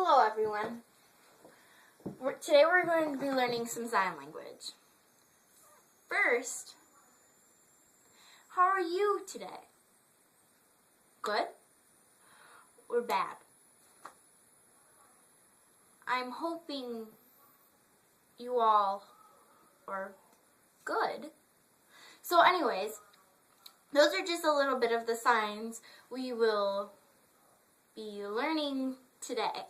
Hello everyone. Today we're going to be learning some sign language. First, how are you today? Good or bad? I'm hoping you all are good. So anyways, those are just a little bit of the signs we will be learning today.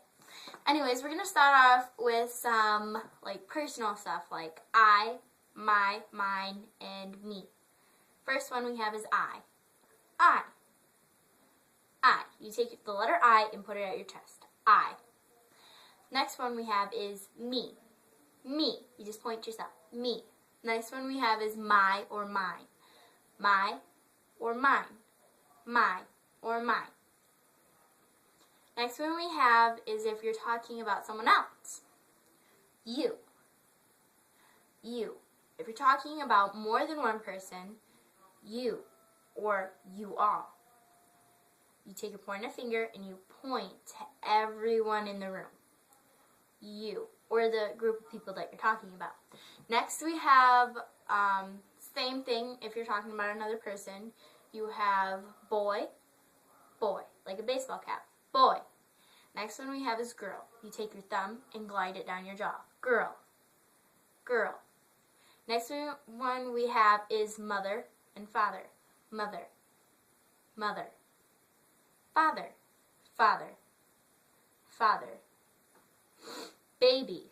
Anyways, we're going to start off with some personal stuff like I, my, mine, and me. First one we have is I. I. I. You take the letter I and put it at your chest. I. Next one we have is me. Me. You just point yourself. Me. Next one we have is my or mine. My or mine. My or mine. Next one we have is if you're talking about someone else. You. You. If you're talking about more than one person, you or you all. You take your pointer finger and you point to everyone in the room. You, or the group of people that you're talking about. Next we have, same thing if you're talking about another person. You have boy, boy, like a baseball cap. Boy. Next one we have is girl. You take your thumb and glide it down your jaw. Girl. Girl. Next one we have is mother and father. Mother. Mother. Father. Father. Father. Baby.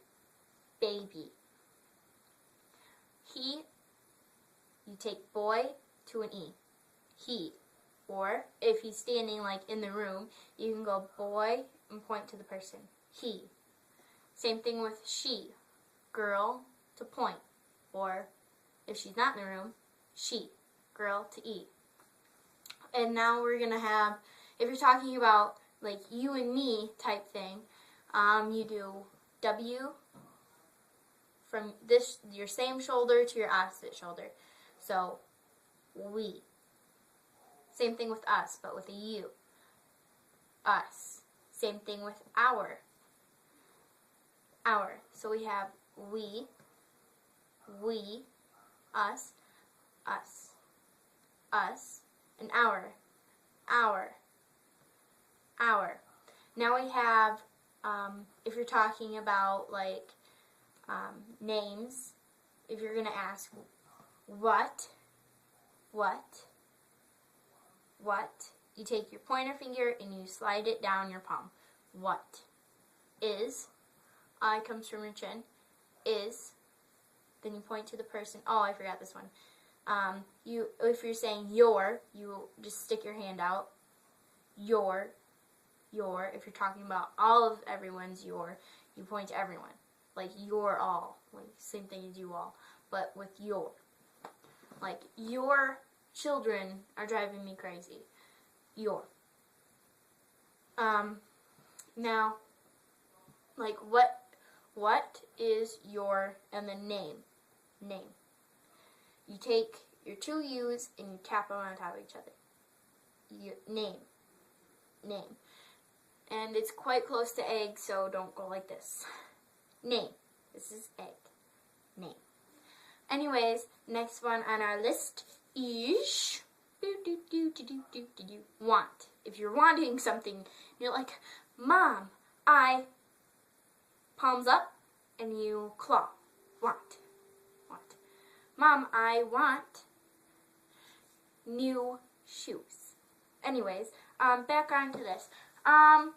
Baby. He. You take boy to an E. He. Or if he's standing in the room, you can go boy and point to the person. He. Same thing with she. Girl to point. Or if she's not in the room, she. Girl to E. And now we're going to have, if you're talking about you and me type thing, you do W from your same shoulder to your opposite shoulder. So, we. Same thing with us, but with a U. Us. Same thing with our. Our. So we have we, us, and our. Our. Now we have, if you're talking about names, if you're going to ask what, you take your pointer finger and you slide it down your palm. What is, I comes from your chin, is, then you point to the person. Oh, I forgot this one. If you're saying your, you just stick your hand out. Your, if you're talking about all of everyone's your, you point to everyone. Your all, same thing as you all, but with your. Your children are driving me crazy. Your. Now, what is your, and then name. Name. You take your two U's and you tap them on top of each other. Your name. Name. And it's quite close to egg, so don't go like this. Name. This is egg. Name. Anyways, next one on our list is want. If you're wanting something, you're like, Mom, I, palms up, and you claw. Want. Mom, I want new shoes. Anyways, back onto this. Find.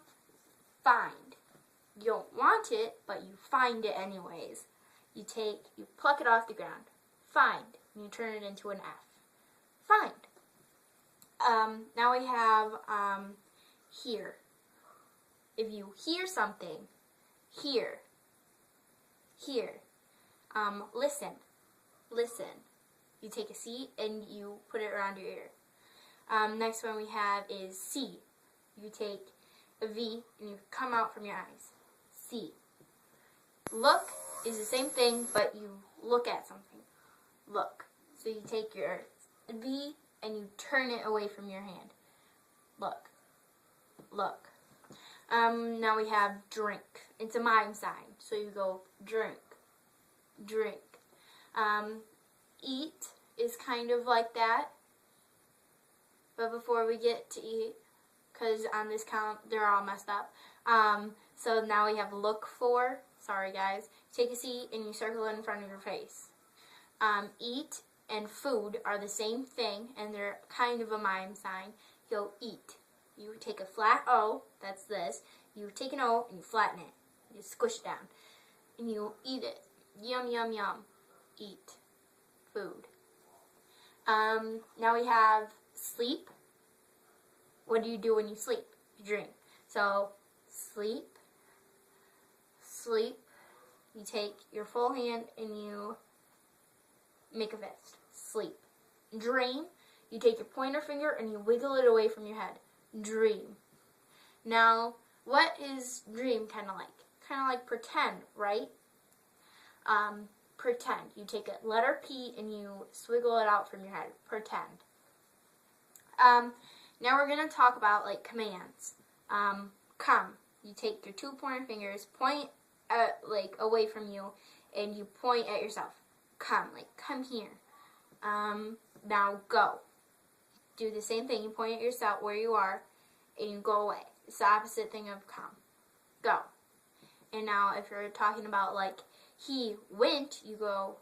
You don't want it, but you find it anyways. You pluck it off the ground. Find. And you turn it into an F. Find. Now we have, hear. If you hear something, hear. Listen. You take a C and you put it around your ear. Next one we have is see. You take a V and you come out from your eyes. See. Look is the same thing, but you look at something. Look. So you take your V and you turn it away from your hand. Look. Now we have drink. It's a mime sign. So you go drink, drink. Eat is kind of like that. But before we get to eat, because on this count, they're all messed up. So now we have look for. Sorry, guys. Take a seat and you circle it in front of your face. Eat and food are the same thing, and they're kind of a mime sign. You'll eat. You take a flat O, that's this. You take an O and you flatten it. You squish it down. And you eat it. Yum, yum, yum. Eat. Food. Now we have sleep. What do you do when you sleep? You drink. So, sleep. Sleep. You take your full hand and you make a fist. Sleep. Dream. You take your pointer finger and you wiggle it away from your head. Dream. Now, what is dream kind of like? Kind of like pretend, right? Pretend. You take a letter P and you swiggle it out from your head. Pretend. Now we're going to talk about like commands. Come. You take your 2 pointer fingers, point like away from you, and you point at yourself. Come. Like, come here. Now go. Do the same thing. You point at yourself where you are, and you go away. It's the opposite thing of come. Go. And now if you're talking about like he went, you go